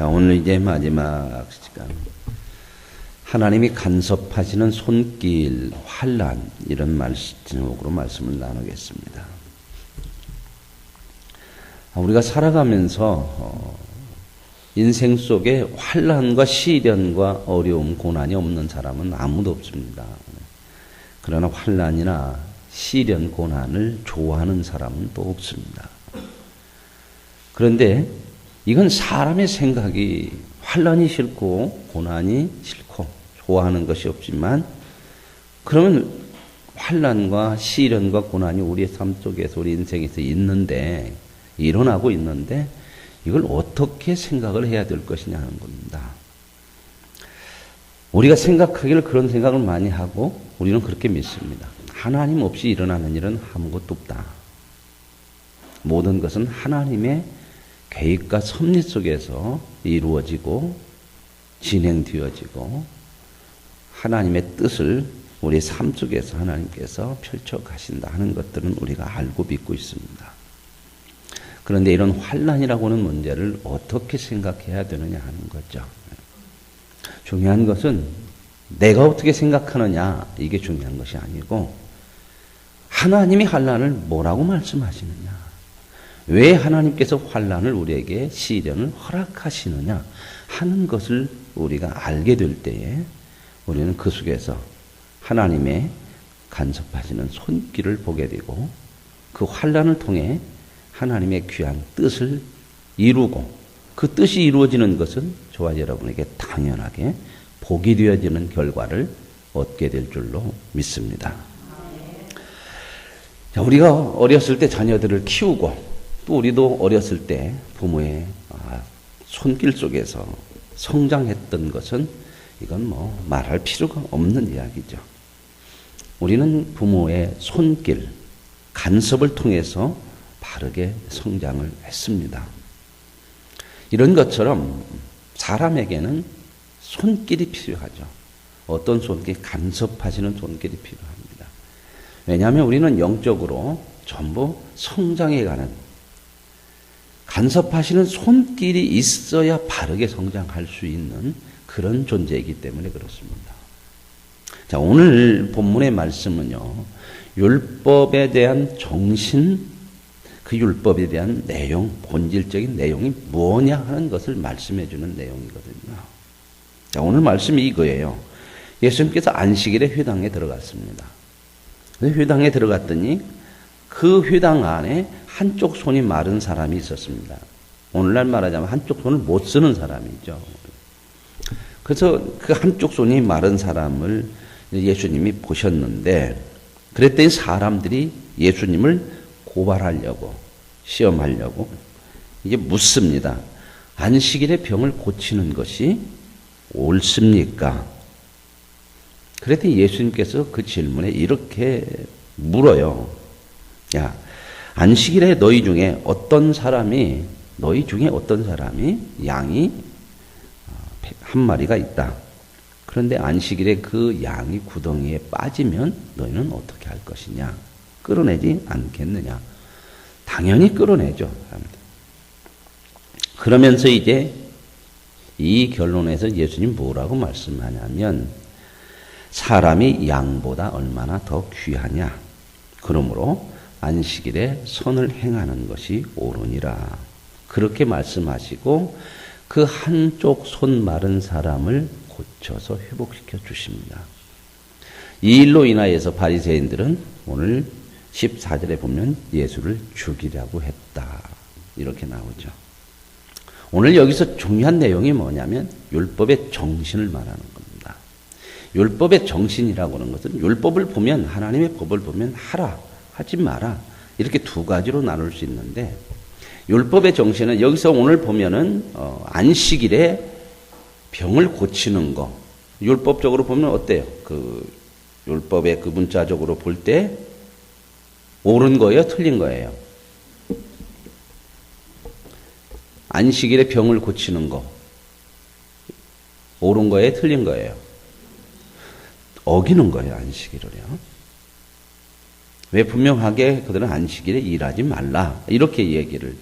자, 오늘 이제 마지막 시간. 하나님이 간섭하시는 손길, 환난, 이런 제목으로 말씀을 나누겠습니다. 우리가 살아가면서 인생 속에 환난과 시련과 어려움, 고난이 없는 사람은 아무도 없습니다. 그러나 환난이나 시련, 고난을 좋아하는 사람은 또 없습니다. 그런데 이건 사람의 생각이 환난이 싫고 고난이 싫고 좋아하는 것이 없지만, 그러면 환난과 시련과 고난이 우리의 삶 속에서, 우리 인생에서 일어나고 있는데 이걸 어떻게 생각을 해야 될 것이냐는 겁니다. 우리가 생각하기를 그런 생각을 많이 하고 우리는 그렇게 믿습니다. 하나님 없이 일어나는 일은 아무것도 없다. 모든 것은 하나님의 계획과 섭리 속에서 이루어지고 진행되어지고 하나님의 뜻을 우리 삶 속에서 하나님께서 펼쳐 가신다 하는 것들은 우리가 알고 믿고 있습니다. 그런데 이런 환난이라고 하는 문제를 어떻게 생각해야 되느냐 하는 거죠. 중요한 것은 내가 어떻게 생각하느냐, 이게 중요한 것이 아니고 하나님이 환난을 뭐라고 말씀하시느냐, 왜 하나님께서 환난을 우리에게, 시련을 허락하시느냐 하는 것을 우리가 알게 될 때에 우리는 그 속에서 하나님의 간섭하시는 손길을 보게 되고 그 환난을 통해 하나님의 귀한 뜻을 이루고, 그 뜻이 이루어지는 것은 저와 여러분에게 당연하게 복이 되어지는 결과를 얻게 될 줄로 믿습니다. 자, 우리가 어렸을 때 자녀들을 키우고 또 우리도 어렸을 때 부모의 손길 속에서 성장했던 것은 이건 뭐 말할 필요가 없는 이야기죠. 우리는 부모의 손길, 간섭을 통해서 바르게 성장을 했습니다. 이런 것처럼 사람에게는 손길이 필요하죠. 어떤 손길? 간섭하시는 손길이 필요합니다. 왜냐하면 우리는 영적으로 전부 성장해가는, 간섭하시는 손길이 있어야 바르게 성장할 수 있는 그런 존재이기 때문에 그렇습니다. 자, 오늘 본문의 말씀은요, 율법에 대한 정신, 그 율법에 대한 내용, 본질적인 내용이 뭐냐 하는 것을 말씀해 주는 내용이거든요. 자, 오늘 말씀이 이거예요. 예수님께서 안식일에 회당에 들어갔습니다. 회당에 들어갔더니 그 회당 안에 한쪽 손이 마른 사람이 있었습니다. 오늘날 말하자면 한쪽 손을 못 쓰는 사람이죠. 그래서 그 한쪽 손이 마른 사람을 예수님이 보셨는데, 그랬더니 사람들이 예수님을 고발하려고, 시험하려고 이제 묻습니다. 안식일에 병을 고치는 것이 옳습니까? 그랬더니 예수님께서 그 질문에 이렇게 물어요. 야, 안식일에 너희 중에 어떤 사람이 양이 한 마리가 있다. 그런데 안식일에 그 양이 구덩이에 빠지면 너희는 어떻게 할 것이냐? 끌어내지 않겠느냐? 당연히 끌어내죠. 그러면서 이제 이 결론에서 예수님 뭐라고 말씀하냐면, 사람이 양보다 얼마나 더 귀하냐? 그러므로 안식일에 선을 행하는 것이 옳으니라. 그렇게 말씀하시고 그 한쪽 손 마른 사람을 고쳐서 회복시켜 주십니다. 이 일로 인하여서 바리새인들은 오늘 14절에 보면 예수를 죽이려고 했다, 이렇게 나오죠. 오늘 여기서 중요한 내용이 뭐냐면 율법의 정신을 말하는 겁니다. 율법의 정신이라고 하는 것은 율법을 보면, 하나님의 법을 보면 하라, 하지 마라, 이렇게 두 가지로 나눌 수 있는데, 율법의 정신은 여기서 오늘 보면은 안식일에 병을 고치는 거, 율법적으로 보면 어때요? 그 율법의 그 문자적으로 볼 때 옳은 거예요, 틀린 거예요? 안식일에 병을 고치는 거 옳은 거예요, 틀린 거예요? 어기는 거예요, 안식일을요. 왜 분명하게 그들은 안식일에 일하지 말라, 이렇게 얘기를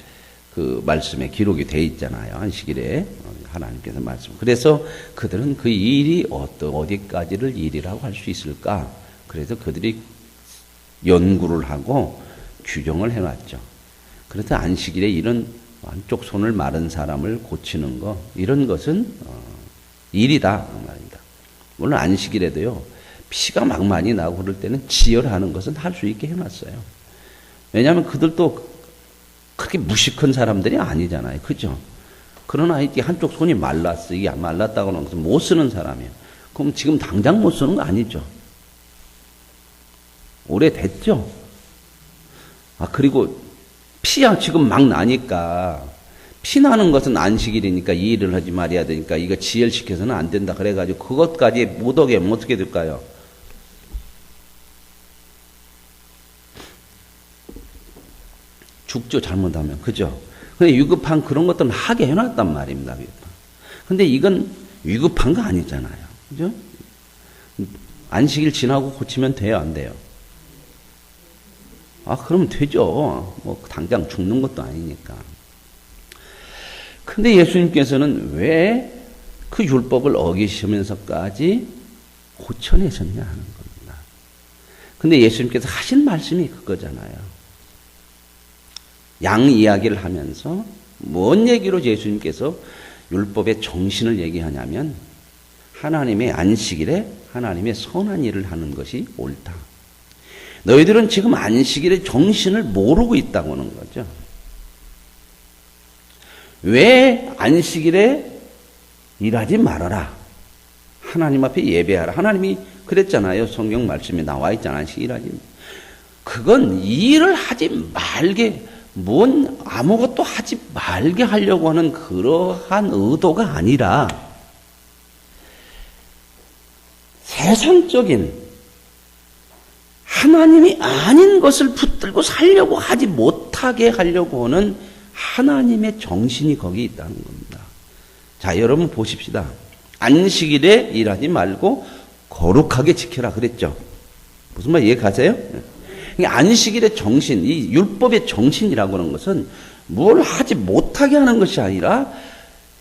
그 말씀에 기록이 돼 있잖아요. 안식일에 하나님께서 말씀. 그래서 그들은 그 일이 어디까지를 일이라고 할 수 있을까? 그래서 그들이 연구를 하고 규정을 해놨죠. 그래서 안식일에 이런 한쪽 손을 마른 사람을 고치는 거, 이런 것은 일이다 그 말입니다. 물론 안식일에도요, 피가 막 많이 나고 그럴 때는 지혈하는 것은 할 수 있게 해놨어요. 왜냐하면 그들도 그렇게 무식한 사람들이 아니잖아요. 그죠? 그러나 이게 한쪽 손이 말랐어. 이게 말랐다고 하는 것은 못 쓰는 사람이에요. 그럼 지금 당장 못 쓰는 거 아니죠? 오래됐죠? 그리고 피야 지금 막 나니까, 피 나는 것은 안식일이니까 이 일을 하지 말아야 되니까 이거 지혈시켜서는 안 된다. 그래가지고 그것까지 못 오게 하면 어떻게 될까요? 죽죠, 잘못하면. 그죠? 근데 위급한 그런 것들은 하게 해놨단 말입니다. 근데 이건 위급한 거 아니잖아요. 그죠? 안식일 지나고 고치면 돼요, 안 돼요? 그러면 되죠. 뭐, 당장 죽는 것도 아니니까. 근데 예수님께서는 왜 그 율법을 어기시면서까지 고쳐내셨냐 하는 겁니다. 근데 예수님께서 하신 말씀이 그거잖아요. 양 이야기를 하면서 뭔 얘기로 예수님께서 율법의 정신을 얘기하냐면 하나님의 안식일에 하나님의 선한 일을 하는 것이 옳다. 너희들은 지금 안식일의 정신을 모르고 있다고 하는 거죠. 왜 안식일에 일하지 말아라. 하나님 앞에 예배하라. 하나님이 그랬잖아요. 성경 말씀에 나와 있잖아요. 안식일하지. 그건 일을 하지 말게, 아무것도 하지 말게 하려고 하는 그러한 의도가 아니라 세상적인 하나님이 아닌 것을 붙들고 살려고 하지 못하게 하려고 하는 하나님의 정신이 거기 있다는 겁니다. 자, 여러분 보십시다. 안식일에 일하지 말고 거룩하게 지켜라 그랬죠. 무슨 말 이해가세요? 안식일의 정신, 이 율법의 정신이라고 하는 것은 뭘 하지 못하게 하는 것이 아니라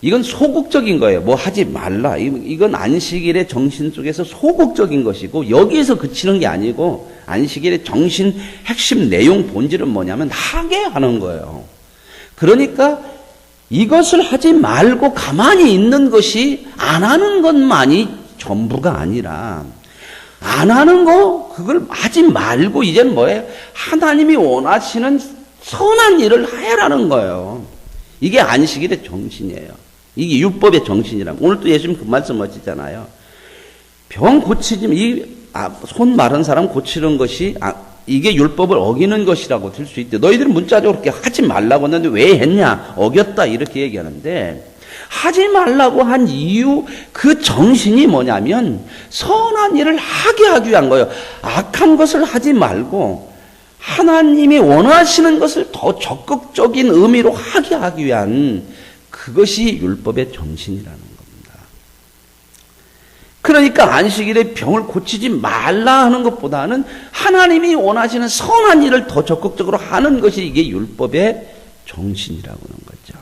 이건 소극적인 거예요. 뭐 하지 말라. 이건 안식일의 정신 속에서 소극적인 것이고 여기에서 그치는 게 아니고 안식일의 정신 핵심 내용 본질은 뭐냐면 하게 하는 거예요. 그러니까 이것을 하지 말고 가만히 있는 것이 안 하는 것만이 전부가 아니라 안 하는 거 그걸 하지 말고 이제는 뭐예요? 하나님이 원하시는 선한 일을 해라는 거예요. 이게 안식일의 정신이에요. 이게 율법의 정신이라면 오늘 또 예수님 그 말씀 하시잖아요. 병 고치지 손 마른 사람 고치는 것이 이게 율법을 어기는 것이라고 들 수 있대. 너희들은 문자적으로 그렇게 하지 말라고 했는데 왜 했냐? 어겼다 이렇게 얘기하는데 하지 말라고 한 이유 그 정신이 뭐냐면 선한 일을 하게 하기 위한 거예요. 악한 것을 하지 말고 하나님이 원하시는 것을 더 적극적인 의미로 하기 위한 그것이 율법의 정신이라는 겁니다. 그러니까 안식일에 병을 고치지 말라 하는 것보다는 하나님이 원하시는 선한 일을 더 적극적으로 하는 것이 이게 율법의 정신이라고 하는 거죠.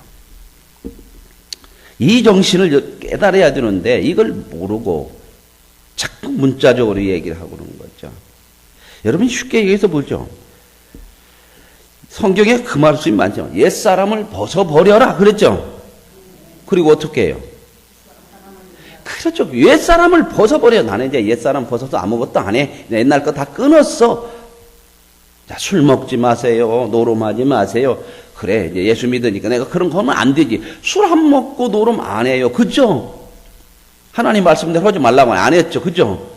이 정신을 깨달아야 되는데 이걸 모르고 자꾸 문자적으로 얘기를 하고 그러는 거죠. 여러분 쉽게 얘기해서 보죠. 성경에 그 말씀이 많죠. 옛사람을 벗어버려라 그랬죠. 그리고 어떻게 해요? 그렇죠. 옛사람을 벗어버려. 나는 이제 옛사람 벗어서 아무것도 안 해. 옛날 거 다 끊었어. 자, 술 먹지 마세요. 노름하지 마세요. 그래, 이제 예수 믿으니까 내가 그런 거 하면 안 되지. 술 안 먹고 노름 안 해요. 그죠? 하나님 말씀대로 하지 말라고 안 했죠. 그죠?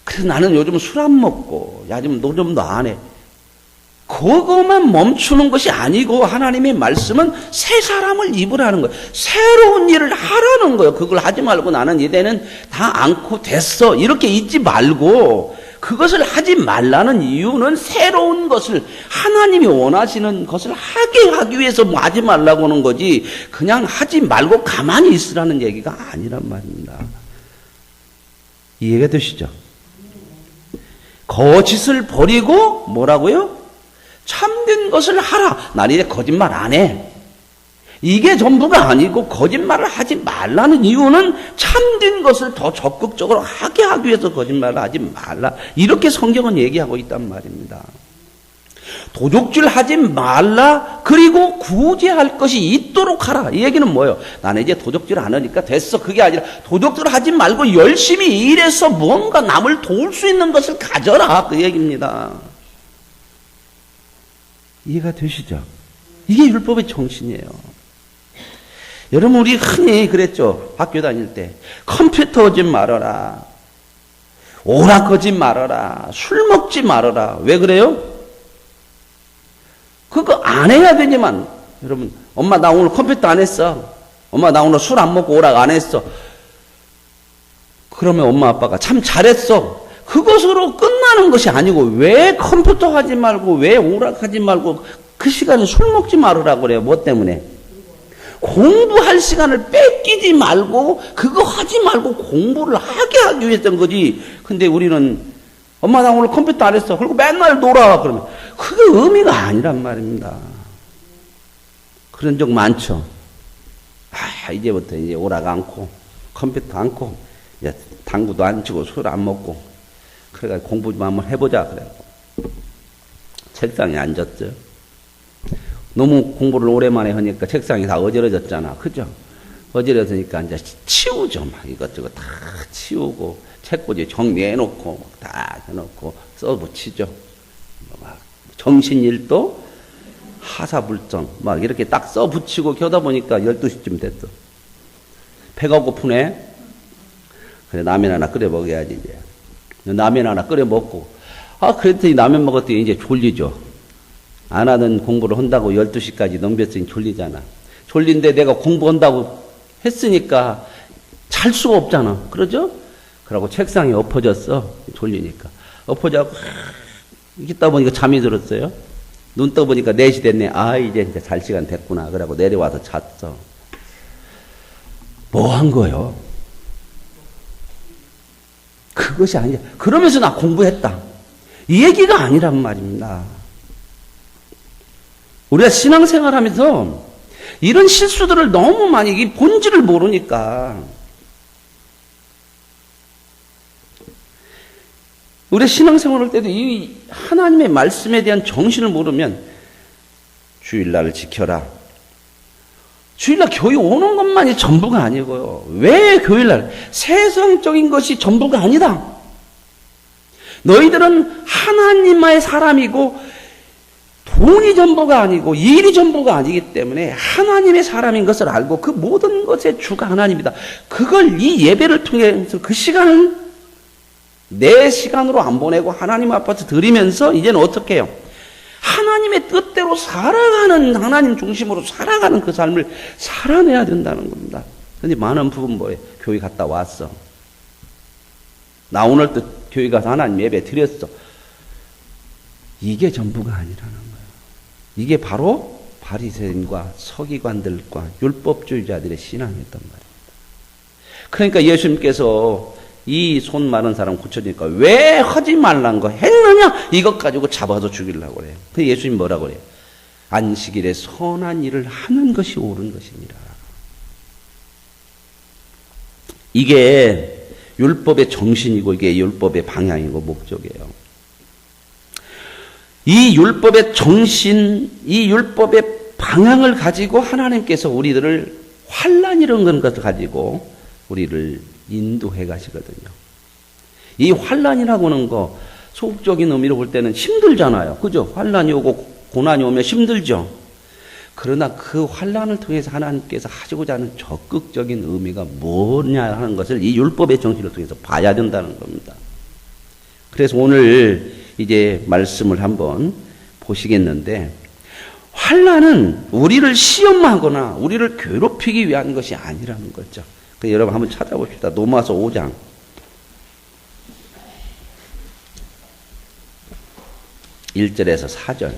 그래서 나는 요즘 술 안 먹고, 요즘 노름도 안 해. 그것만 멈추는 것이 아니고 하나님의 말씀은 새 사람을 입으라는 거예요. 새로운 일을 하라는 거예요. 그걸 하지 말고 나는 이제는 다 않고 됐어. 이렇게 있지 말고 그것을 하지 말라는 이유는 새로운 것을 하나님이 원하시는 것을 하기 위해서 뭐 하지 말라고 하는 거지 그냥 하지 말고 가만히 있으라는 얘기가 아니란 말입니다. 이해가 되시죠? 거짓을 버리고 뭐라고요? 참된 것을 하라. 난 이제 거짓말 안 해. 이게 전부가 아니고 거짓말을 하지 말라는 이유는 참된 것을 더 적극적으로 하게 하기 위해서 거짓말을 하지 말라. 이렇게 성경은 얘기하고 있단 말입니다. 도적질 하지 말라. 그리고 구제할 것이 있도록 하라. 이 얘기는 뭐예요? 나는 이제 도적질 안 하니까 됐어. 그게 아니라 도적질 하지 말고 열심히 일해서 뭔가 남을 도울 수 있는 것을 가져라. 그 얘기입니다. 이해가 되시죠? 이게 율법의 정신이에요. 여러분, 우리 흔히 그랬죠. 학교 다닐 때. 컴퓨터 오지 말아라. 오락하지 말아라. 술 먹지 말아라. 왜 그래요? 그거 안 해야 되지만, 여러분, 엄마 나 오늘 컴퓨터 안 했어. 엄마 나 오늘 술 안 먹고 오락 안 했어. 그러면 엄마 아빠가 참 잘했어. 그것으로 끝나는 것이 아니고 왜 컴퓨터 하지 말고 왜 오락하지 말고 그 시간에 술 먹지 말으라고 그래요. 뭐 때문에? 공부할 시간을 뺏기지 말고 그거 하지 말고 공부를 하게 하기 위해서인 거지. 근데 우리는 엄마 나 오늘 컴퓨터 안 했어. 그리고 맨날 놀아. 그러면 그게 의미가 아니란 말입니다. 그런 적 많죠. 이제부터 이제 오락 않고 컴퓨터 않고 이제 당구도 안 치고 술 안 먹고 그래가지고 공부 좀 한번 해보자 그래. 책상에 앉았죠. 너무 공부를 오랜만에 하니까 책상이 다 어지러졌잖아. 그죠? 어지러지니까 이제 치우죠. 막 이것저것 다 치우고, 책꽂이 정리해놓고, 다 해놓고, 써붙이죠. 막 정신일도 하사불정, 막 이렇게 딱 써붙이고 겨다 보니까 12시쯤 됐어. 배가 고프네? 그래, 라면 하나 끓여 먹어야지, 이제. 라면 하나 끓여 먹고, 그랬더니 라면 먹었더니 이제 졸리죠. 안 하던 공부를 한다고 12시까지 넘겼으니 졸리잖아. 졸린데 내가 공부한다고 했으니까 잘 수가 없잖아. 그러죠? 그러고 책상에 엎어졌어. 졸리니까. 엎어져서 있다 보니까 잠이 들었어요. 눈 떠보니까 4시 됐네. 이제 잘 시간 됐구나. 그러고 내려와서 잤어. 뭐 한 거요? 그것이 아니야. 그러면서 나 공부했다. 이 얘기가 아니란 말입니다. 우리가 신앙생활 하면서 이런 실수들을 너무 많이, 이 본질을 모르니까. 우리가 신앙생활 할 때도 이 하나님의 말씀에 대한 정신을 모르면 주일날을 지켜라. 주일날 교회 오는 것만이 전부가 아니고요. 왜 교일날? 세상적인 것이 전부가 아니다. 너희들은 하나님의 사람이고 돈이 전부가 아니고 일이 전부가 아니기 때문에 하나님의 사람인 것을 알고 그 모든 것의 주가 하나님이다. 그걸 이 예배를 통해서 그 시간을 내 시간으로 안 보내고 하나님 앞에서 드리면서 이제는 어떻게 해요? 하나님의 뜻대로 살아가는, 하나님 중심으로 살아가는 그 삶을 살아내야 된다는 겁니다. 그런데 많은 부분 뭐예요? 교회 갔다 왔어. 나 오늘 또 교회 가서 하나님 예배 드렸어. 이게 전부가 아니라는 거예요. 이게 바로 바리새인과 서기관들과 율법주의자들의 신앙이었단 말입니다. 그러니까 예수님께서 이 손 마른 사람 고쳐주니까 왜 하지 말란 거 했느냐? 이것 가지고 잡아서 죽이려고 그래요. 근데 예수님 뭐라고 그래요? 안식일에 선한 일을 하는 것이 옳은 것이니라. 이게 율법의 정신이고 이게 율법의 방향이고 목적이에요. 이 율법의 정신, 이 율법의 방향을 가지고 하나님께서 우리들을 환난이라는 것을 가지고 우리를 인도해 가시거든요. 이 환난이라고 하는 거 소극적인 의미로 볼 때는 힘들잖아요. 그죠? 환난이 오고 고난이 오면 힘들죠. 그러나 그 환난을 통해서 하나님께서 하시고자 하는 적극적인 의미가 뭐냐 하는 것을 이 율법의 정신을 통해서 봐야 된다는 겁니다. 그래서 오늘 이제 말씀을 한번 보시겠는데, 환난은 우리를 시험하거나 우리를 괴롭히기 위한 것이 아니라는 거죠. 그래서 여러분 한번 찾아봅시다. 로마서 5장 1절에서 4절.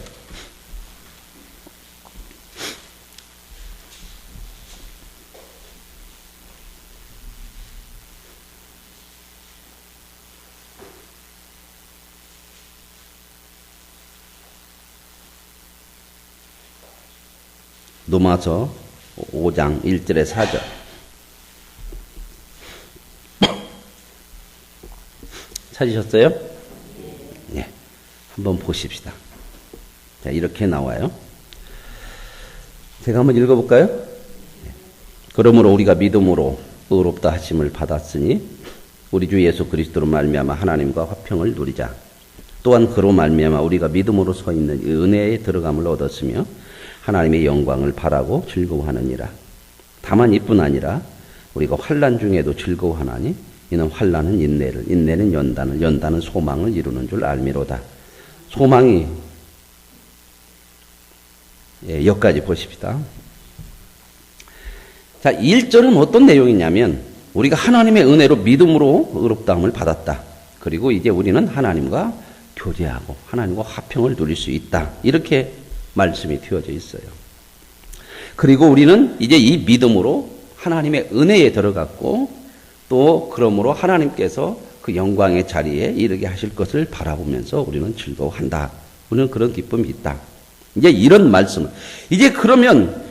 로마서 5장 1절에 4절. 찾으셨어요? 네. 한번 보십시다. 자, 이렇게 나와요. 제가 한번 읽어볼까요? 네. 그러므로 우리가 믿음으로 의롭다 하심을 받았으니 우리 주 예수 그리스도로 말미암아 하나님과 화평을 누리자. 또한 그로 말미암아 우리가 믿음으로 서 있는 은혜에 들어감을 얻었으며 하나님의 영광을 바라고 즐거워하느니라. 다만 이뿐 아니라 우리가 환난 중에도 즐거워하나니 이는 환난은 인내를, 인내는 연단을, 연단은 소망을 이루는 줄 알미로다. 소망이 여기까지 보십시다. 자, 1절은 어떤 내용이냐면 우리가 하나님의 은혜로 믿음으로 의롭다함을 받았다. 그리고 이제 우리는 하나님과 교제하고 하나님과 화평을 누릴 수 있다. 이렇게 말씀이 되어져 있어요. 그리고 우리는 이제 이 믿음으로 하나님의 은혜에 들어갔고 또 그러므로 하나님께서 그 영광의 자리에 이르게 하실 것을 바라보면서 우리는 즐거워한다. 우리는 그런 기쁨이 있다. 이제 이런 말씀을 이제 그러면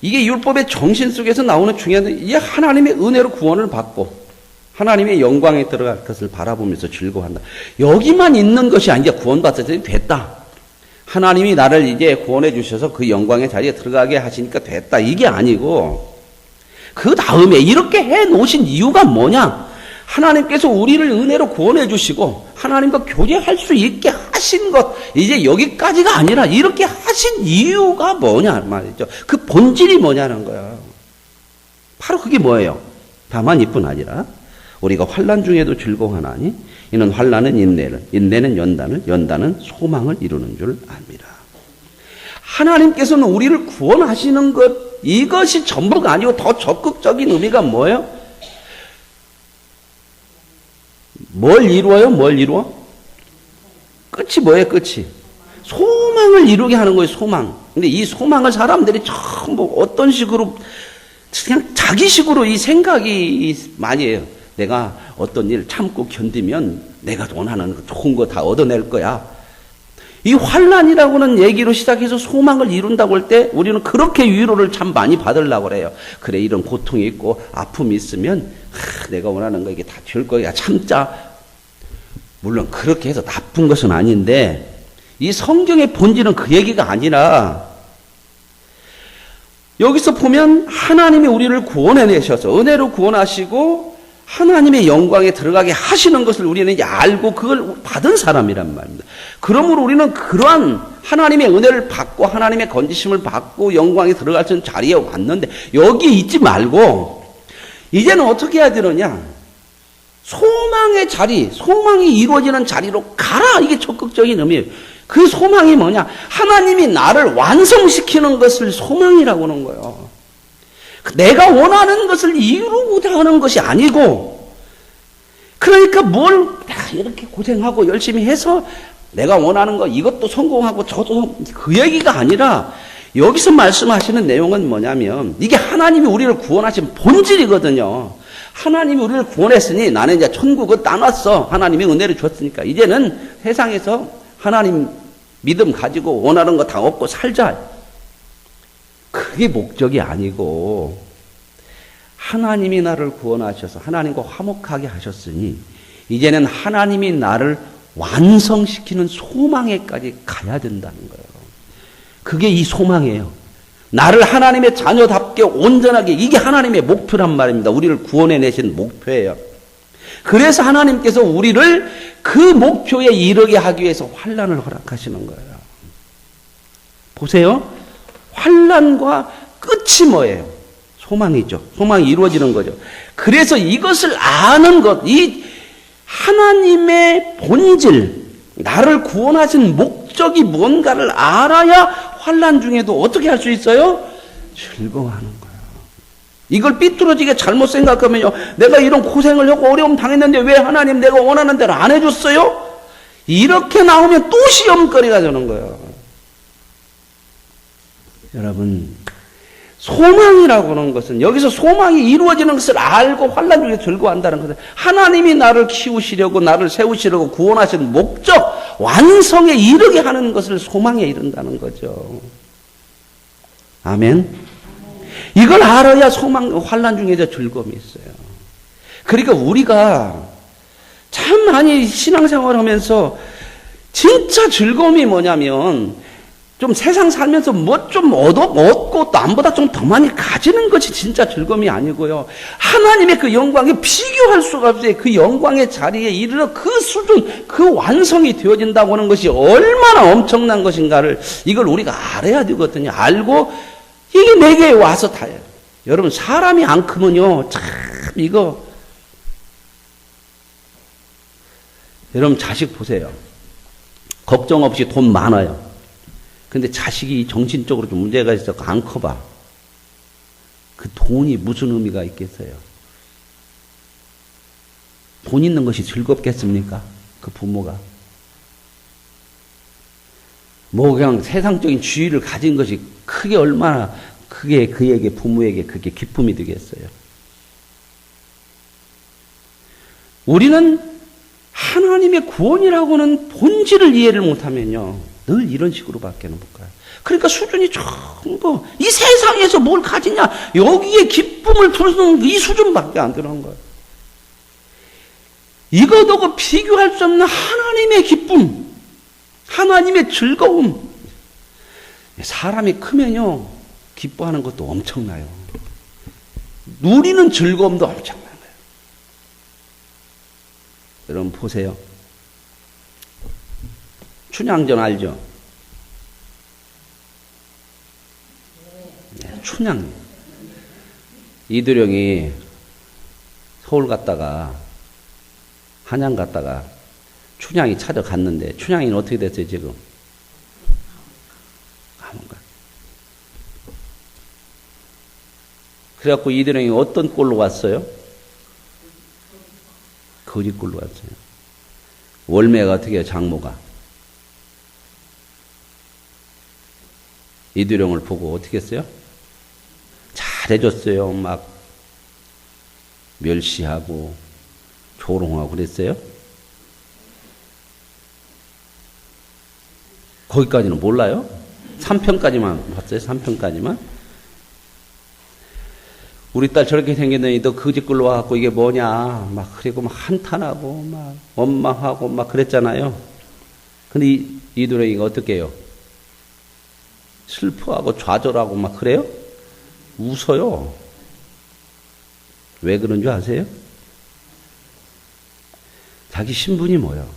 이게 율법의 정신 속에서 나오는 중요한 이제 하나님의 은혜로 구원을 받고 하나님의 영광에 들어갈 것을 바라보면서 즐거워한다. 여기만 있는 것이 아니라 구원받았을 때 됐다. 하나님이 나를 이제 구원해 주셔서 그 영광의 자리에 들어가게 하시니까 됐다. 이게 아니고 그 다음에 이렇게 해 놓으신 이유가 뭐냐? 하나님께서 우리를 은혜로 구원해 주시고 하나님과 교제할 수 있게 하신 것 이제 여기까지가 아니라 이렇게 하신 이유가 뭐냐 말이죠. 그 본질이 뭐냐는 거야. 바로 그게 뭐예요? 다만 이뿐 아니라 우리가 환난 중에도 즐거워하나니 이는 환난은 인내를, 인내는 연단을, 연단은 소망을 이루는 줄 압니다. 하나님께서는 우리를 구원하시는 것 이것이 전부가 아니고 더 적극적인 의미가 뭐예요? 뭘 이루어요? 뭘 이루어? 끝이 뭐예요? 끝이 소망을 이루게 하는 거예요. 소망. 근데 이 소망을 사람들이 전부 어떤 식으로 그냥 자기식으로 이 생각이 많이 해요. 내가 어떤 일 참고 견디면 내가 원하는 좋은 거 다 얻어낼 거야. 이 환난이라고는 얘기로 시작해서 소망을 이룬다고 할 때 우리는 그렇게 위로를 참 많이 받으려고 그래요. 그래 이런 고통이 있고 아픔이 있으면 내가 원하는 거 이게 다 될 거야. 참자. 물론 그렇게 해서 나쁜 것은 아닌데 이 성경의 본질은 그 얘기가 아니라 여기서 보면 하나님이 우리를 구원해내셔서 은혜로 구원하시고 하나님의 영광에 들어가게 하시는 것을 우리는 이제 알고 그걸 받은 사람이란 말입니다. 그러므로 우리는 그러한 하나님의 은혜를 받고 하나님의 건지심을 받고 영광에 들어갈 수 있는 자리에 왔는데 여기 있지 말고 이제는 어떻게 해야 되느냐? 소망의 자리, 소망이 이루어지는 자리로 가라. 이게 적극적인 의미예요. 그 소망이 뭐냐? 하나님이 나를 완성시키는 것을 소망이라고 하는 거예요. 내가 원하는 것을 이루고자 하는 것이 아니고 그러니까 뭘 이렇게 고생하고 열심히 해서 내가 원하는 거 이것도 성공하고 저도 그 얘기가 아니라 여기서 말씀하시는 내용은 뭐냐면 이게 하나님이 우리를 구원하신 본질이거든요. 하나님이 우리를 구원했으니 나는 이제 천국을 따놨어. 하나님이 은혜를 줬으니까 이제는 세상에서 하나님 믿음 가지고 원하는 거 다 얻고 살자. 그게 목적이 아니고 하나님이 나를 구원하셔서 하나님과 화목하게 하셨으니 이제는 하나님이 나를 완성시키는 소망에까지 가야 된다는 거예요. 그게 이 소망이에요. 나를 하나님의 자녀답게 온전하게 이게 하나님의 목표란 말입니다. 우리를 구원해내신 목표예요. 그래서 하나님께서 우리를 그 목표에 이르게 하기 위해서 환난을 허락하시는 거예요. 보세요. 환난과 끝이 뭐예요? 소망이죠. 소망이 이루어지는 거죠. 그래서 이것을 아는 것, 이 하나님의 본질, 나를 구원하신 목적이 뭔가를 알아야 환난 중에도 어떻게 할 수 있어요? 즐거워하는 거예요. 이걸 삐뚤어지게 잘못 생각하면요. 내가 이런 고생을 하고 어려움 당했는데 왜 하나님 내가 원하는 대로 안 해줬어요? 이렇게 나오면 또 시험거리가 되는 거예요. 여러분, 소망이라고 하는 것은 여기서 소망이 이루어지는 것을 알고 환난 중에 즐거워한다는 것은 하나님이 나를 키우시려고 나를 세우시려고 구원하신 목적 완성에 이르게 하는 것을 소망에 이른다는 거죠. 아멘. 이걸 알아야 소망, 환난 중에도 즐거움이 있어요. 그러니까 우리가 참 많이 신앙생활 하면서 진짜 즐거움이 뭐냐면 좀 세상 살면서 뭐 좀 얻고 남보다 좀 더 많이 가지는 것이 진짜 즐거움이 아니고요. 하나님의 그 영광에 비교할 수가 없어요. 그 영광의 자리에 이르러 그 수준, 그 완성이 되어진다고 하는 것이 얼마나 엄청난 것인가를 이걸 우리가 알아야 되거든요. 알고 이게 내게 와서 다요. 여러분 사람이 안 크면요. 참 이거 여러분 자식 보세요. 걱정 없이 돈 많아요. 근데 자식이 정신적으로 좀 문제가 있어서 안 커봐. 그 돈이 무슨 의미가 있겠어요? 돈 있는 것이 즐겁겠습니까? 그 부모가. 뭐 그냥 세상적인 지위를 가진 것이 크게 얼마나 크게 그에게 부모에게 그게 기쁨이 되겠어요. 우리는 하나님의 구원이라고는 본질을 이해를 못하면요. 늘 이런 식으로밖에 못 가요. 그러니까 수준이 전부 이 세상에서 뭘 가지냐 여기에 기쁨을 두는 이 수준밖에 안 되는 거예요. 이것하고 비교할 수 없는 하나님의 기쁨, 하나님의 즐거움. 사람이 크면요 기뻐하는 것도 엄청나요. 누리는 즐거움도 엄청나요. 여러분 보세요. 춘향전 알죠? 네, 춘향. 이두령이 서울 갔다가 한양 갔다가 춘향이 찾아갔는데 춘향이는 어떻게 됐어요 지금? 가문가. 그래갖고 이두령이 어떤 꼴로 왔어요? 거지꼴로 왔어요. 월매가 어떻게 해요 장모가? 이두령을 보고 어떻게 했어요? 잘해줬어요. 막 멸시하고 조롱하고 그랬어요. 거기까지는 몰라요. 3편까지만 봤어요. 3편까지만. 우리 딸 저렇게 생겼더니 너 거지꼴로 와갖고 이게 뭐냐 막 그리고 막 한탄하고 막 원망하고 막 그랬잖아요. 근데 이두령이가 어떻게 해요? 슬퍼하고 좌절하고 막 그래요? 웃어요. 왜 그런 줄 아세요? 자기 신분이 뭐예요?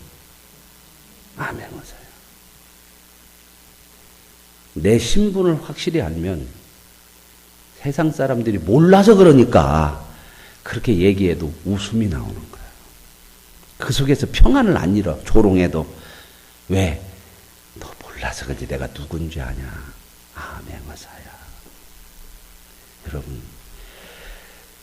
암행어사예요. 내 신분을 확실히 알면 세상 사람들이 몰라서 그러니까 그렇게 얘기해도 웃음이 나오는 거예요. 그 속에서 평안을 안 잃어. 조롱해도. 왜? 너 몰라서 그러지 내가 누군지 아냐. 암행어사야. 여러분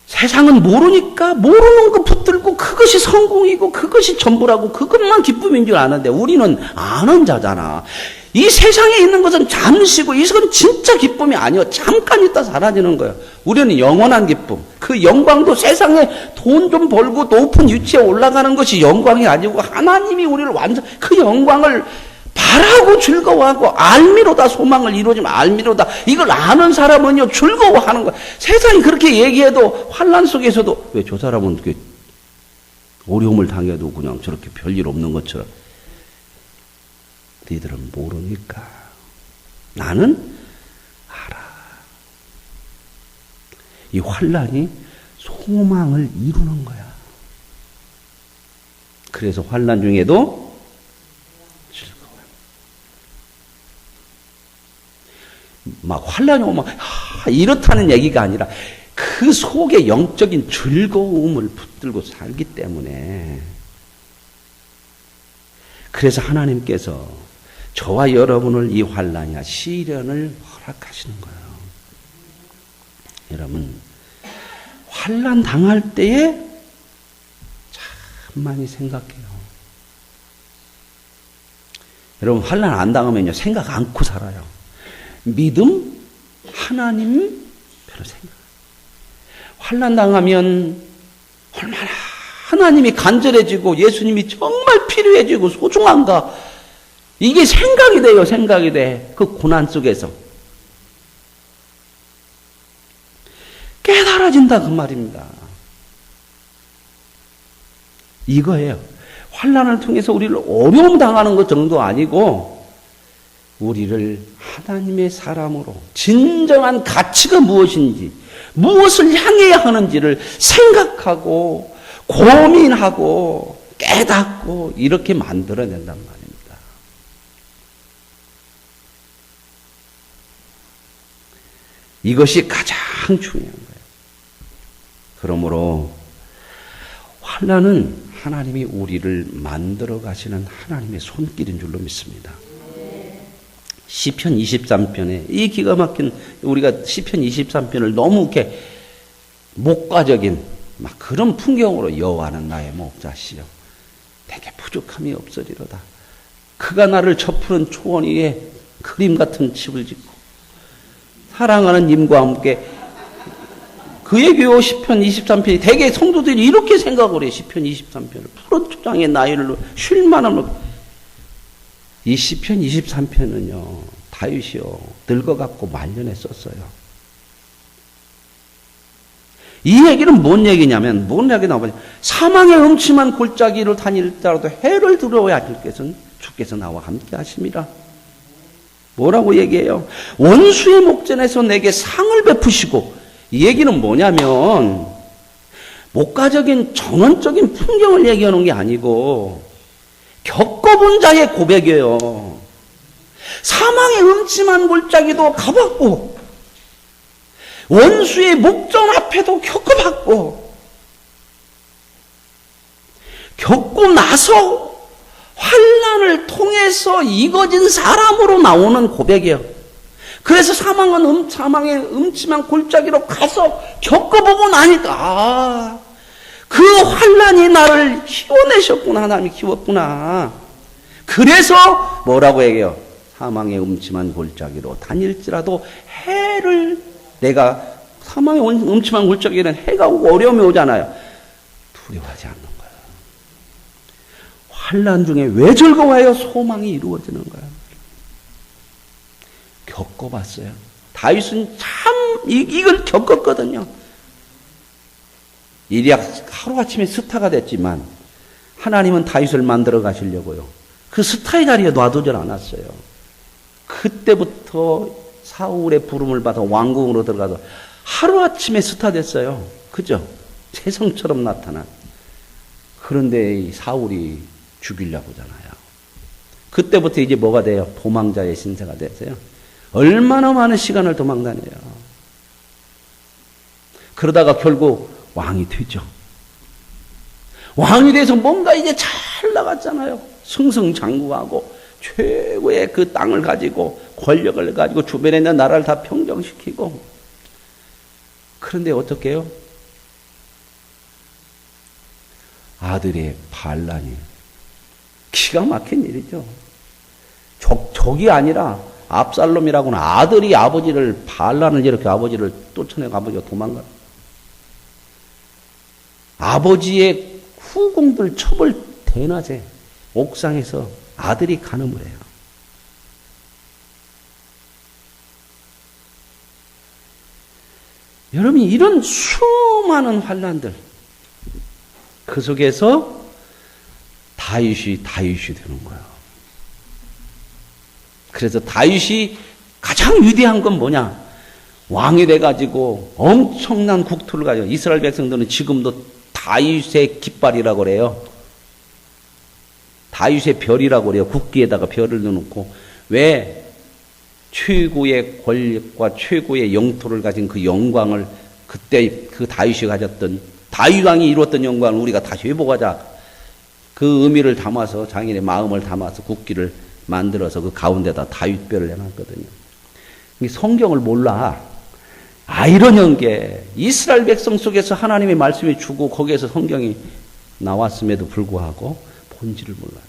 세상은 모르니까 모르는 거 붙들고 그것이 성공이고 그것이 전부라고 그것만 기쁨인 줄 아는데 우리는 아는 자잖아. 이 세상에 있는 것은 잠시고 이것은 진짜 기쁨이 아니요. 잠깐 있다 사라지는 거예요. 우리는 영원한 기쁨. 그 영광도 세상에 돈 좀 벌고 높은 위치에 올라가는 것이 영광이 아니고 하나님이 우리를 완전 그 영광을 바라고 즐거워하고 알미로다 소망을 이루어지면 알미로다. 이걸 아는 사람은요 즐거워하는 거야. 세상이 그렇게 얘기해도 환난 속에서도 왜 저 사람은 이렇게 어려움을 당해도 그냥 저렇게 별일 없는 것처럼. 너희들은 모르니까. 나는 알아. 이 환난이 소망을 이루는 거야. 그래서 환난 중에도 막 환란이 오면 이렇다는 얘기가 아니라 그 속에 영적인 즐거움을 붙들고 살기 때문에 그래서 하나님께서 저와 여러분을 이 환란이나 시련을 허락하시는 거예요. 여러분 환란 당할 때에 참 많이 생각해요. 여러분 환란 안 당하면요 생각 않고 살아요. 믿음, 하나님 별로 생각. 환난 당하면 얼마나 하나님이 간절해지고 예수님이 정말 필요해지고 소중한가. 이게 생각이 돼요. 생각이 돼. 그 고난 속에서. 사라진다 그 말입니다. 이거예요. 환난을 통해서 우리를 어려움 당하는 것 정도 아니고 우리를 하나님의 사람으로 진정한 가치가 무엇인지 무엇을 향해야 하는지를 생각하고 고민하고 깨닫고 이렇게 만들어낸단 말입니다. 이것이 가장 중요한 거예요. 그러므로 환난은 하나님이 우리를 만들어 가시는 하나님의 손길인 줄로 믿습니다. 시편 23편에 이 기가 막힌 우리가 시편 23편을 너무 이렇게 목가적인 막 그런 풍경으로 여호와는 나의 목자시요 내게 부족함이 없으리로다. 그가 나를 덮으는 초원 위에 그림 같은 집을 짓고 사랑하는 님과 함께 그의 교회 시편 23편이 대개 성도들이 이렇게 생각을 해요. 시편 23편을 푸른 초장에 나일로 쉴 만한 이 시편 23편은요 다윗이요 늙어갖고 말년에 썼어요. 이 얘기는 뭔 얘기냐면 뭔 얘기 나오냐 사망의 음침한 골짜기를 다닐지라도 해를 두려워야 주께서 나와 함께 하심이라. 뭐라고 얘기해요? 원수의 목전에서 내게 상을 베푸시고 이 얘기는 뭐냐면 목가적인 전원적인 풍경을 얘기하는 게 아니고 겪어본 자의 고백이에요. 사망의 음침한 골짜기도 가봤고 원수의 목전 앞에도 겪어봤고 겪고 나서 환난을 통해서 익어진 사람으로 나오는 고백이에요. 그래서 사망의 음침한 골짜기로 가서 겪어보고 나니까 그 환난이 나를 키워내셨구나. 하나님이 키웠구나. 그래서 뭐라고 얘기해요? 사망의 음침한 골짜기로 다닐지라도 해를 내가 사망의 음침한 골짜기에는 해가 오고 어려움이 오잖아요. 두려워하지 않는 거예요. 환난 중에 왜 즐거워해요? 소망이 이루어지는 거예요. 겪어봤어요. 다윗은 참 이걸 겪었거든요. 일약 하루아침에 스타가 됐지만 하나님은 다윗을 만들어 가시려고요. 그 스타의 자리에 놔두질 않았어요. 그때부터 사울의 부름을 받아 왕궁으로 들어가서 하루아침에 스타 됐어요. 그죠? 세성처럼 나타난. 그런데 사울이 죽이려고 하잖아요. 그때부터 이제 뭐가 돼요? 도망자의 신세가 됐어요. 얼마나 많은 시간을 도망다녀요. 그러다가 결국 왕이 되죠. 왕이 돼서 뭔가 이제 잘 나갔잖아요. 승승장구하고 최고의 그 땅을 가지고 권력을 가지고 주변에 있는 나라를 다 평정시키고. 그런데 어떻게 해요? 아들의 반란이 기가 막힌 일이죠. 적이 아니라 압살롬이라고는 아들이 아버지를 반란을 이렇게 아버지를 쫓아내고 아버지가 도망가. 아버지의 후궁들 첩을 대낮에 옥상에서 아들이 간음을 해요. 여러분 이런 수많은 환난들 그 속에서 다윗이 되는 거예요. 그래서 다윗이 가장 위대한 건 뭐냐? 왕이 돼가지고 엄청난 국토를 가지고 이스라엘 백성들은 지금도 다윗의 깃발이라고 그래요. 다윗의 별이라고 그래요. 국기에다가 별을 넣어놓고. 왜? 최고의 권력과 최고의 영토를 가진 그 영광을 그때 그 다윗이 가졌던 다윗 왕이 이루었던 영광을 우리가 다시 회복하자. 그 의미를 담아서 장인의 마음을 담아서 국기를 만들어서 그 가운데다 다윗별을 해놨거든요. 성경을 몰라. 아이러니한 게 이스라엘 백성 속에서 하나님의 말씀이 주고 거기에서 성경이 나왔음에도 불구하고 본질을 몰라요.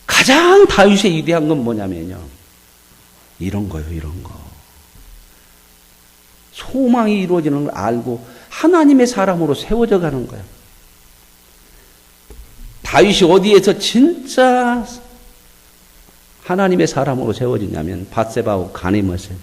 가장 다윗의 위대한 건 뭐냐면요. 이런 거요, 이런 거. 소망이 이루어지는 걸 알고 하나님의 사람으로 세워져 가는 거예요. 다윗이 어디에서 진짜 하나님의 사람으로 세워지냐면 밧세바하고 가늠에서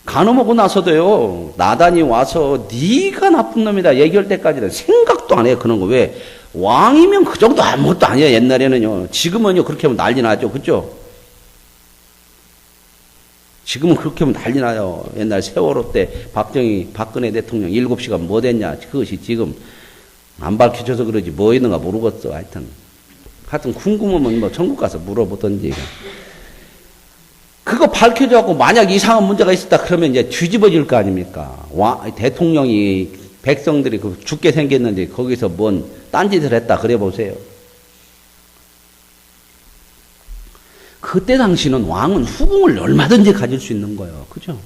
간호먹고 나서도요, 나단이 와서 네가 나쁜 놈이다 얘기할 때까지는 생각도 안 해요. 그런 거. 왜? 왕이면 그 정도 아무것도 아니야. 옛날에는요. 지금은요, 그렇게 하면 난리 나죠. 그죠? 지금은 그렇게 하면 난리 나요. 옛날 세월호 때 박근혜 대통령 7시간 뭐 됐냐. 그것이 지금 안 밝혀져서 그러지 뭐 있는가 모르겠어. 하여튼 궁금하면 뭐 천국 가서 물어보던지. 그거 밝혀져갖고 만약 이상한 문제가 있었다 그러면 이제 뒤집어질 거 아닙니까? 대통령이 백성들이 죽게 생겼는데 거기서 뭔 딴짓을 했다 그래 보세요. 그때 당시는 왕은 후궁을 얼마든지 가질 수 있는 거예요. 그죠?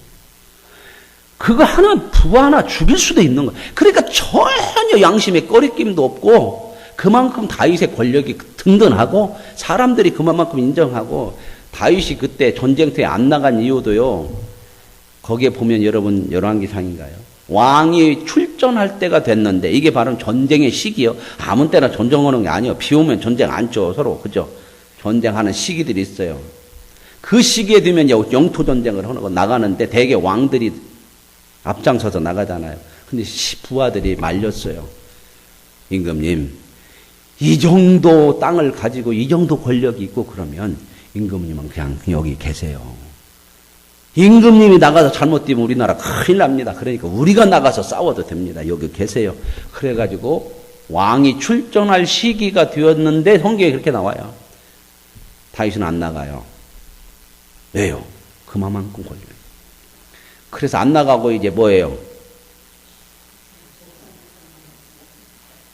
그거 부하 하나 죽일 수도 있는 거예요. 그러니까 전혀 양심에 꺼리낌도 없고 그만큼 다윗의 권력이 든든하고 사람들이 그만큼 인정하고 다윗이 그때 전쟁터에 안 나간 이유도요. 거기에 보면 여러분 열왕기상인가요? 왕이 출전할 때가 됐는데 이게 바로 전쟁의 시기요. 아무 때나 전쟁하는 게 아니에요. 비 오면 전쟁 안 쳐 서로. 그죠? 전쟁하는 시기들이 있어요. 그 시기에 되면 영토 전쟁을 하고 나가는데 대개 왕들이 앞장서서 나가잖아요. 근데 부하들이 말렸어요. 임금님, 이 정도 땅을 가지고 이 정도 권력이 있고 그러면 임금님은 그냥 여기 계세요. 임금님이 나가서 잘못 뛰면 우리나라 큰일 납니다. 그러니까 우리가 나가서 싸워도 됩니다. 여기 계세요. 그래가지고 왕이 출전할 시기가 되었는데 성경에 그렇게 나와요. 다윗은 안 나가요. 왜요? 그만큼 권력. 그래서 안 나가고 이제 뭐예요?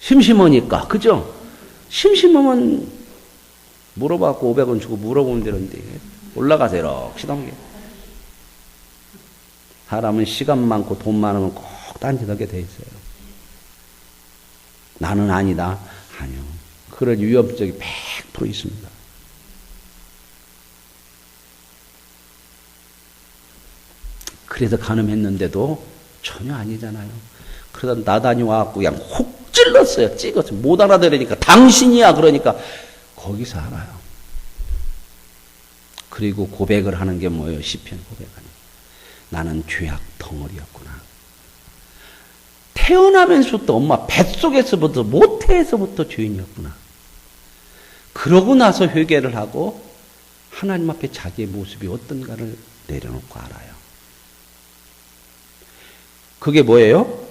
심심하니까. 그죠? 심심하면 물어봤고 500원 주고 물어보면 되는데 올라가서 이렇게 시동게. 사람은 시간 많고 돈 많으면 꼭 딴짓하게 돼 있어요. 나는 아니다. 아니요. 그럴 위험적이 100% 있습니다. 그래서 간음했는데도 전혀 아니잖아요. 그러다 나단이 와갖고 그냥 훅 찔렀어요. 찍었어요. 못 알아들으니까 당신이야 그러니까 거기서 알아요. 그리고 고백을 하는 게 뭐예요? 시편 고백하는. 나는 죄악 덩어리였구나. 태어나면서부터 엄마 뱃속에서부터 모태에서부터 죄인이었구나. 그러고 나서 회개를 하고 하나님 앞에 자기의 모습이 어떤가를 내려놓고 알아요. 그게 뭐예요?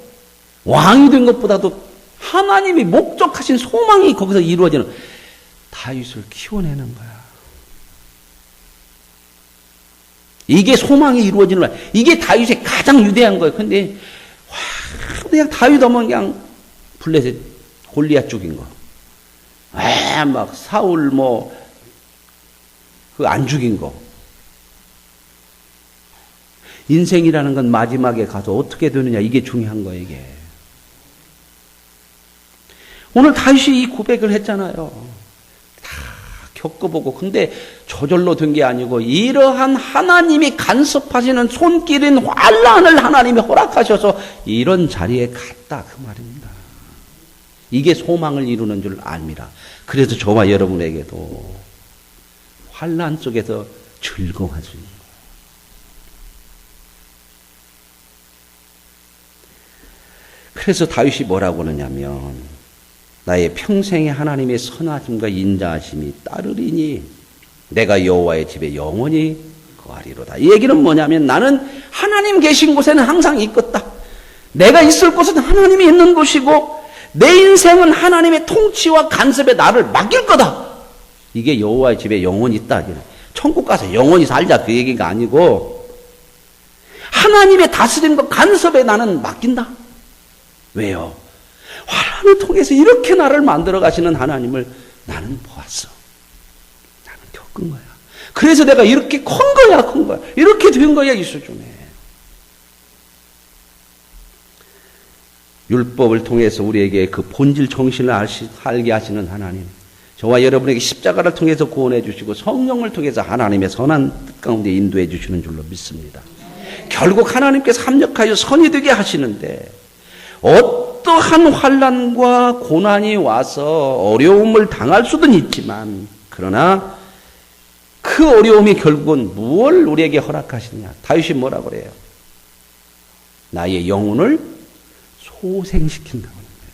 왕이 된 것보다도 하나님이 목적하신 소망이 거기서 이루어지는 다윗을 키워내는 거야. 이게 소망이 이루어지는 거야. 이게 다윗의 가장 위대한 거예요. 근데 그냥 다윗 오면 그냥 블레셋 골리앗 죽인 거. 막 사울 그 안 죽인 거. 인생이라는 건 마지막에 가서 어떻게 되느냐 이게 중요한 거예요. 이게. 오늘 다윗이 이 고백을 했잖아요. 다 겪어보고 근데 저절로 된 게 아니고 이러한 하나님이 간섭하시는 손길인 환난을 하나님이 허락하셔서 이런 자리에 갔다 그 말입니다. 이게 소망을 이루는 줄 압니다. 그래서 저와 여러분에게도 환난 속에서 즐거워할 수 있는 거예요. 그래서 다윗이 뭐라고 하느냐면 나의 평생의 하나님의 선하심과 인자하심이 따르리니 내가 여호와의 집에 영원히 거하리로다. 이 얘기는 뭐냐면 나는 하나님 계신 곳에는 항상 있겠다. 내가 있을 곳은 하나님이 있는 곳이고 내 인생은 하나님의 통치와 간섭에 나를 맡길 거다. 이게 여호와의 집에 영원히 있다. 천국 가서 영원히 살자 그 얘기가 아니고 하나님의 다스림과 간섭에 나는 맡긴다. 왜요? 환난을 통해서 이렇게 나를 만들어 가시는 하나님을 나는 보았어. 나는 겪은 거야. 그래서 내가 이렇게 큰 거야. 이렇게 된 거야, 이 수준에. 율법을 통해서 우리에게 그 본질 정신을 알게 하시는 하나님. 저와 여러분에게 십자가를 통해서 구원해 주시고 성령을 통해서 하나님의 선한 뜻 가운데 인도해 주시는 줄로 믿습니다. 결국 하나님께서 합력하여 선이 되게 하시는데 어떠한 환난과 고난이 와서 어려움을 당할 수는 있지만 그러나 그 어려움이 결국은 무엇을 우리에게 허락하시느냐. 다윗이 뭐라고 그래요? 나의 영혼을 소생시킨다고 하는 거예요.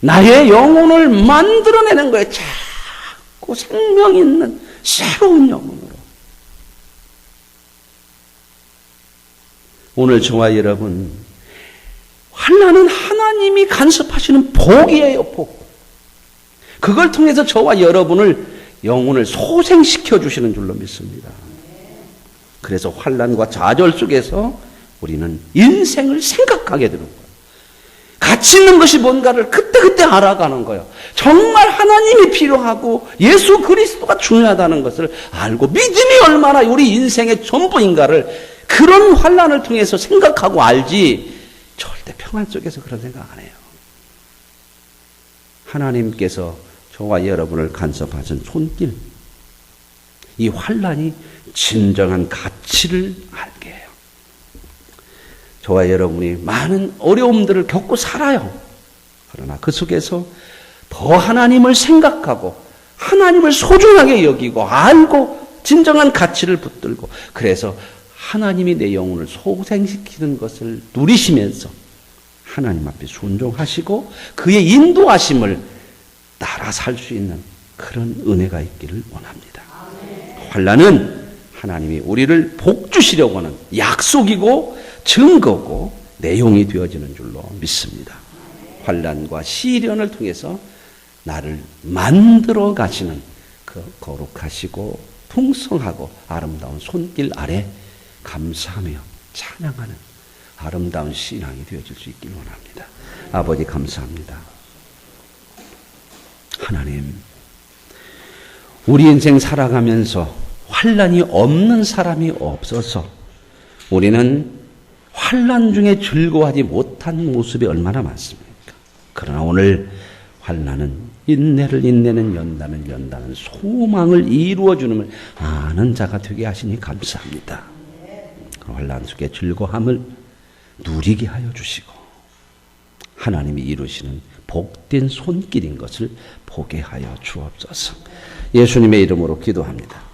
나의 영혼을 만들어내는 거예요. 자꾸 생명 있는 새로운 영혼으로. 오늘 저와 여러분, 환난은 하나님이 간섭하시는 복이에요, 복. 그걸 통해서 저와 여러분을 영혼을 소생시켜 주시는 줄로 믿습니다. 그래서 환난과 좌절 속에서 우리는 인생을 생각하게 되는 거예요. 가치 있는 것이 뭔가를 그때그때 알아가는 거예요. 정말 하나님이 필요하고 예수 그리스도가 중요하다는 것을 알고 믿음이 얼마나 우리 인생의 전부인가를 그런 환난을 통해서 생각하고 알지 절대 평안 속에서 그런 생각 안 해요. 하나님께서 저와 여러분을 간섭하신 손길, 이 환난이 진정한 가치를 알게 해요. 저와 여러분이 많은 어려움들을 겪고 살아요. 그러나 그 속에서 더 하나님을 생각하고 하나님을 소중하게 여기고 알고 진정한 가치를 붙들고 그래서 하나님이 내 영혼을 소생시키는 것을 누리시면서 하나님 앞에 순종하시고 그의 인도하심을 따라 살 수 있는 그런 은혜가 있기를 원합니다. 환난은 하나님이 우리를 복 주시려고 하는 약속이고 증거고 내용이 되어지는 줄로 믿습니다. 환난과 시련을 통해서 나를 만들어 가시는 그 거룩하시고 풍성하고 아름다운 손길 아래 감사하며 찬양하는 아름다운 신앙이 되어질 수 있기를 원합니다. 아버지 감사합니다. 하나님, 우리 인생 살아가면서 환난이 없는 사람이 없어서 우리는 환난 중에 즐거워하지 못한 모습이 얼마나 많습니까? 그러나 오늘 환난은 인내를 인내는 연단을 연다는 소망을 이루어주는 아는 자가 되게 하시니 감사합니다. 환난 속에 즐거움을 누리게 하여 주시고 하나님이 이루시는 복된 손길인 것을 보게 하여 주옵소서. 예수님의 이름으로 기도합니다.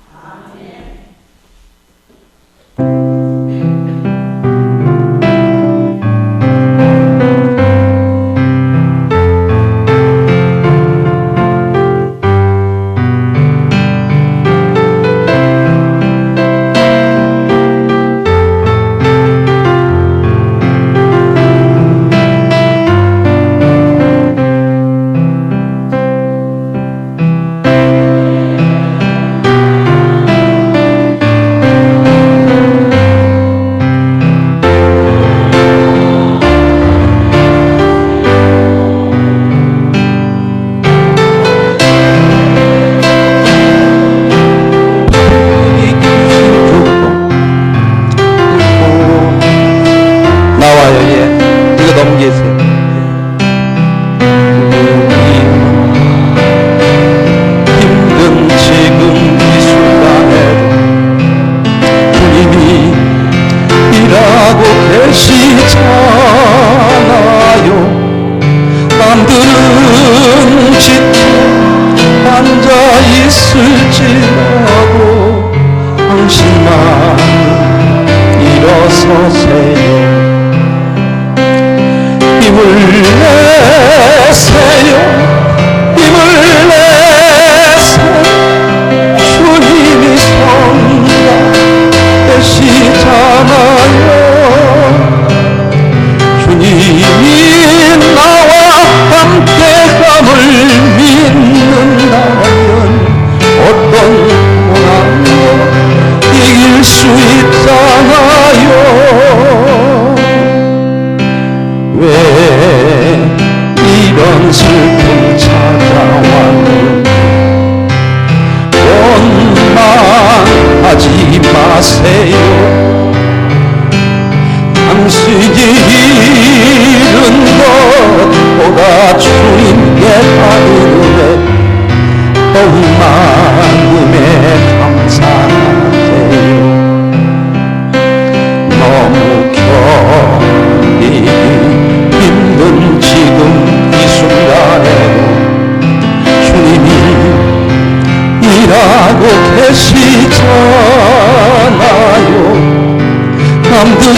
남들은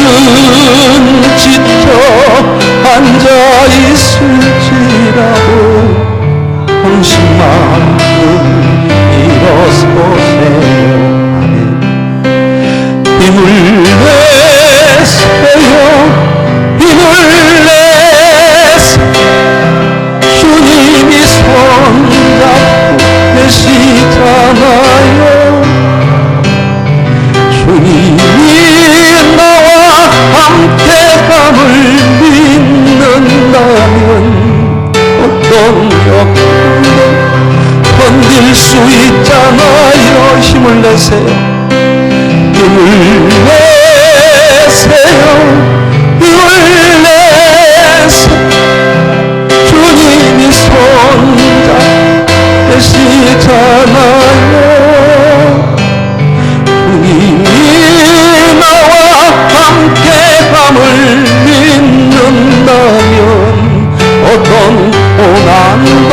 지쳐 앉아있을지라도 당신만큼 일어서세요. 아멘. 힘을 내세요. 힘을 내세요. 주님이 손잡고 계시잖아요. 주님이 나와 함께함을 믿는다면 어떤 역경도 건들 수 있잖아요. 힘을 내세요. 힘을 내세요. 힘을 내세요. 주님이 손잡고 계시잖아요. 주님이 나와 함께함을 믿는다면 어떤 고난도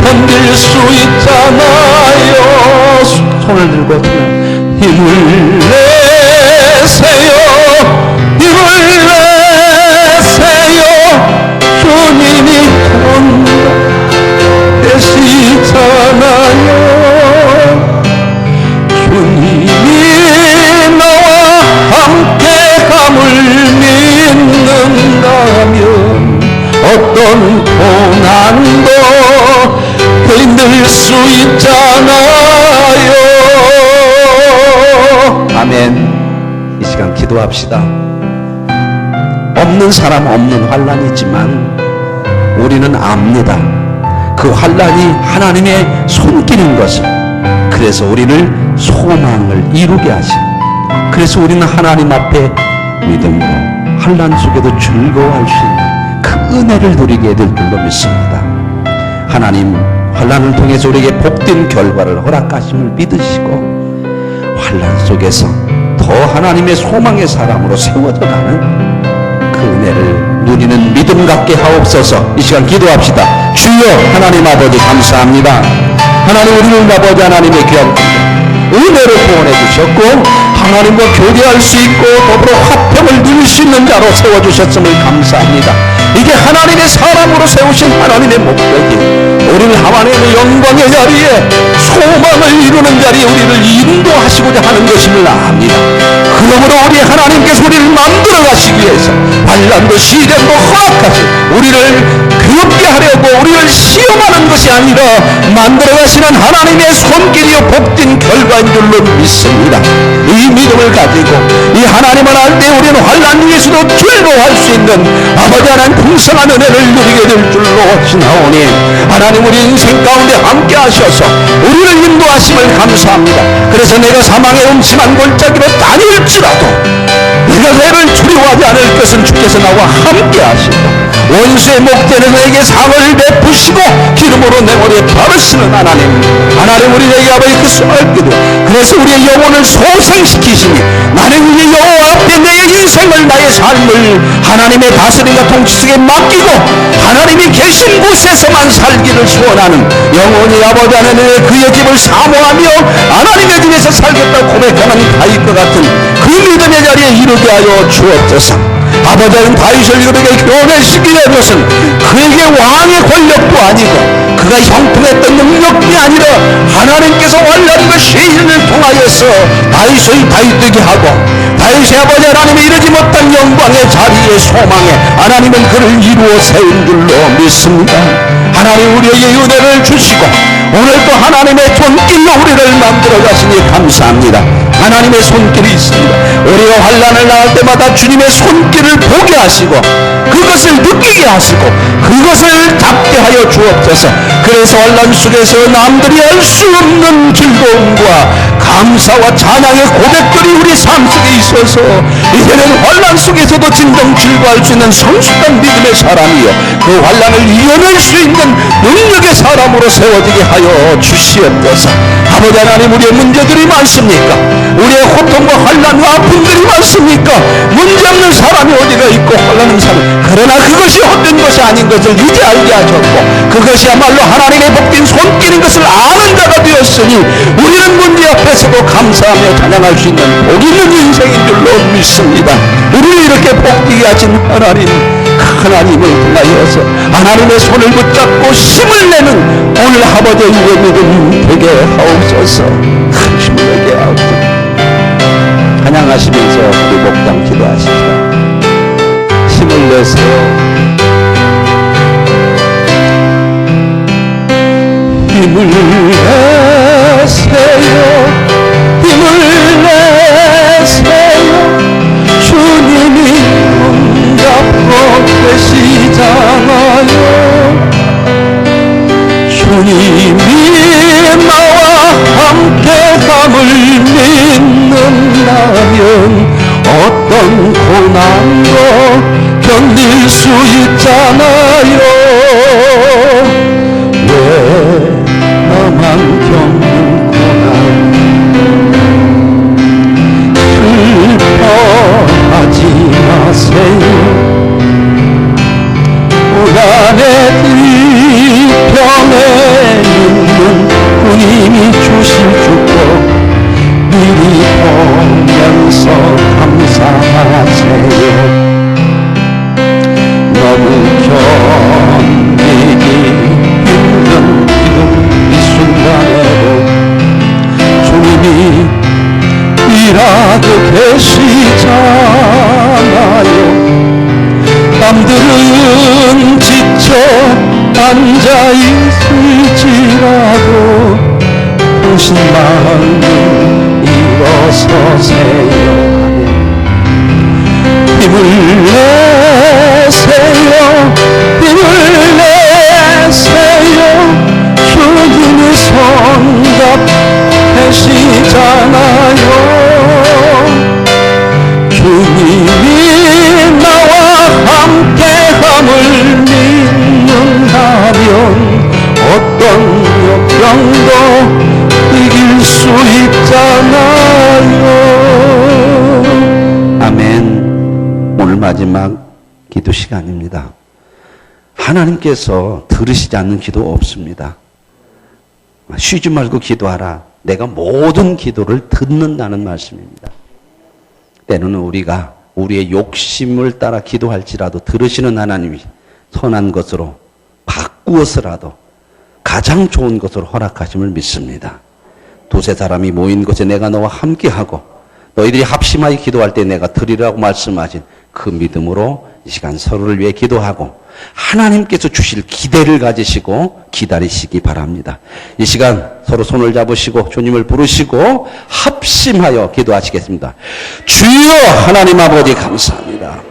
견딜 수 있잖아요. 손을 들고 힘을 내세요. 힘을 내세요. 주님이 손잡고 계시잖아요. 주님이 나와 함께함을 믿는다면 어떤 고난도 견딜 수 있잖아요. 아멘. 이 시간 기도합시다. 없는 사람 없는 환난이 있지만 우리는 압니다. 그 환난이 하나님의 손길인 것을. 그래서 우리를 소망을 이루게 하신, 그래서 우리는 하나님 앞에 믿음으로 환난 속에도 즐거워할 수 있는 그 은혜를 누리게 될 줄로 믿습니다. 하나님 환난을 통해서 우리에게 복된 결과를 허락하심을 믿으시고 환난 속에서 더 하나님의 소망의 사람으로 세워져 가는 그 은혜를 누리는 믿음 갖게 하옵소서. 이 시간 기도합시다. 주여 하나님 아버지 감사합니다. 하나님 우리는 아버지 하나님의 귀한 은혜를 구원해 주셨고 하나님과 교제할 수 있고 더불어 화평을 누릴 수 있는 자로 세워주셨음을 감사합니다. 이게 하나님의 사람으로 세우신 하나님의 목적이 우리를 하나님의 영광의 자리에 소망을 이루는 자리에 우리를 인도하시고자 하는 것임을 압니다. 그러므로 우리 하나님께서 우리를 만들어 가시기 위해서 환난도 시련도 허락하시 우리를 괴롭게 하려고 우리를 시험하는 것이 아니라 만들어 가시는 하나님의 손길이요 복된 결과인 줄로 믿습니다. 이 믿음을 가지고 이 하나님을 알 때 우리는 환난 위에서도 즐거워할 수 있는 아버지 하나님 풍성한 은혜를 누리게 될 줄로 지나오니 하나님 우리 인생 가운데 함께 하셔서 우리를 인도하심을 감사합니다. 그래서 내가 사망의 음침한 골짜기로 다닐지라도 내가 너를 두려워하지 않을 것은 주께서 나와 함께 하시고 원수의 목전에서 내게 상을 베푸시고 기름으로 내 머리에 바르시는 하나님 우리에게 아버지 그 수월기도 그래서 우리의 영혼을 소생시키시니 나는 우리 여호와 앞에 내 인생을 나의 삶을 하나님의 다스림과 통치 속에 맡기고 하나님이 계신 곳에서만 살기를 소원하는 영원히 아버지 하나님의 그의 집을 사모하며 하나님의 집에서 살겠다고 고백하는 다윗과 같은 그 믿음의 자리에 이르게 하여 주옵소서. 아버지는 다윗을 그에게 교훈시키는 것은 그에게 왕의 권력도 아니고 그가 형통했던 능력이 아니라 하나님께서 원하는 시인을 통하여서 다윗을 다윗되게 하고 다윗의 아버지 하나님이 이르지 못한 영광의 자리에 소망에 하나님은 그를 이루어 세운 줄로 믿습니다. 하나님 우리에게 은혜를 주시고 오늘도 하나님의 손길로 우리를 만들어 가시니 감사합니다. 하나님의 손길이 있습니다. 우리가 환난을 당할 때마다 주님의 손길을 보게 하시고 그것을 느끼게 하시고 그것을 잡게 하여 주옵소서. 그래서 환난 속에서 남들이 알 수 없는 즐거움과 감사와 찬양의 고백들이 우리 삶 속에 있어서 이제는 환난 속에서도 진정 즐거워할 수 있는 성숙한 믿음의 사람이요 그 환난을 이겨낼 수 있는 능력의 사람으로 세워지게 하여 주시옵소서. 아버지 하나님 우리의 문제들이 많습니까? 우리의 고통과 환난과 아픔들이 많습니까? 문제 없는 사람이 어디가 있고 환난은 사람 그러나 그것이 헛된 것이 아닌 것을 이제 알게 하셨고 그것이야말로 하나님의 복된 손길인 것을 아는 자 자가 되었으니 우리는 문제 앞에서도 감사하며 찬양할 수 있는 복 있는 인생인 줄로 믿습니다. 우리를 이렇게 복되게 하신 하나님을 통하여서 하나님의 손을 붙잡고 힘을 내는 오늘 아버지의 믿음 되게 하옵소서. 큰 힘을 내게 하옵소서. 찬양하시면서 우리 목장 기도하시죠. 힘을 내세요. 힘을 내세요. 힘을 내세요. 주님이 손잡고 계시잖아요. 주님이 나와 함께함을 믿는다면 어떤 고난도 견딜 수 있잖아요. 왜 나만 겪는 고난 슬퍼하지 마세요. 고난의 뒤편에 있는 주님이 주실 축복 미리 보면서 감사하세요. 너무 견디기 힘든 지금 이 순간에도 주님이 일하고 계시잖아요. 남들은 지쳐 앉아 있을지라도 당신만은 일어서세요. 힘을 내세요. 힘을 내세요. 주님이 손잡 계시잖아요. 주님이 나와 함께함을 믿는다면 어떤 역경도 이길 수 있잖아요. 아멘. 오늘 마지막 기도 시간입니다. 하나님께서 들으시지 않는 기도 없습니다. 쉬지 말고 기도하라. 내가 모든 기도를 듣는다는 말씀입니다. 때로는 우리가 우리의 욕심을 따라 기도할지라도 들으시는 하나님이 선한 것으로 바꾸어서라도 가장 좋은 것으로 허락하심을 믿습니다. 두세 사람이 모인 곳에 내가 너와 함께하고 너희들이 합심하여 기도할 때 내가 들으리라고 말씀하신 그 믿음으로 이 시간 서로를 위해 기도하고 하나님께서 주실 기대를 가지시고 기다리시기 바랍니다. 이 시간 서로 손을 잡으시고 주님을 부르시고 합심하여 기도하시겠습니다. 주여 하나님 아버지 감사합니다.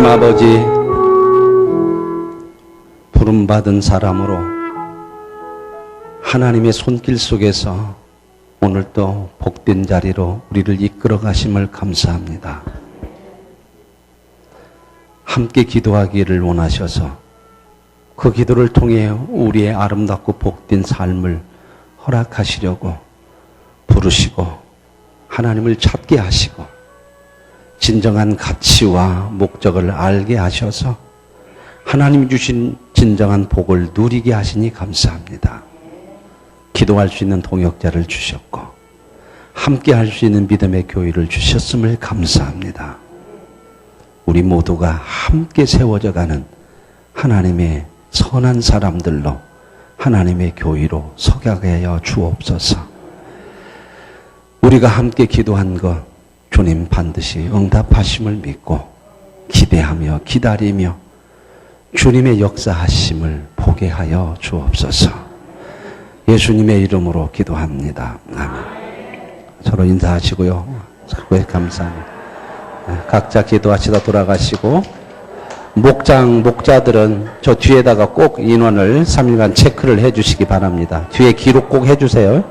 하나님 아버지, 부름받은 사람으로 하나님의 손길 속에서 오늘 또 복된 자리로 우리를 이끌어 가심을 감사합니다. 함께 기도하기를 원하셔서 그 기도를 통해 우리의 아름답고 복된 삶을 허락하시려고 부르시고 하나님을 찾게 하시고 진정한 가치와 목적을 알게 하셔서 하나님이 주신 진정한 복을 누리게 하시니 감사합니다. 기도할 수 있는 동역자를 주셨고 함께 할 수 있는 믿음의 교회를 주셨음을 감사합니다. 우리 모두가 함께 세워져 가는 하나님의 선한 사람들로 하나님의 교회로 서가게 하여 주옵소서. 우리가 함께 기도한 것 주님 반드시 응답하심을 믿고 기대하며 기다리며 주님의 역사하심을 보게 하여 주옵소서. 예수님의 이름으로 기도합니다. 아멘. 서로 인사하시고요. 서로 감사합니다. 각자 기도하시다 돌아가시고 목자들은 저 뒤에다가 꼭 인원을 3일간 체크를 해 주시기 바랍니다. 뒤에 기록 꼭 해 주세요.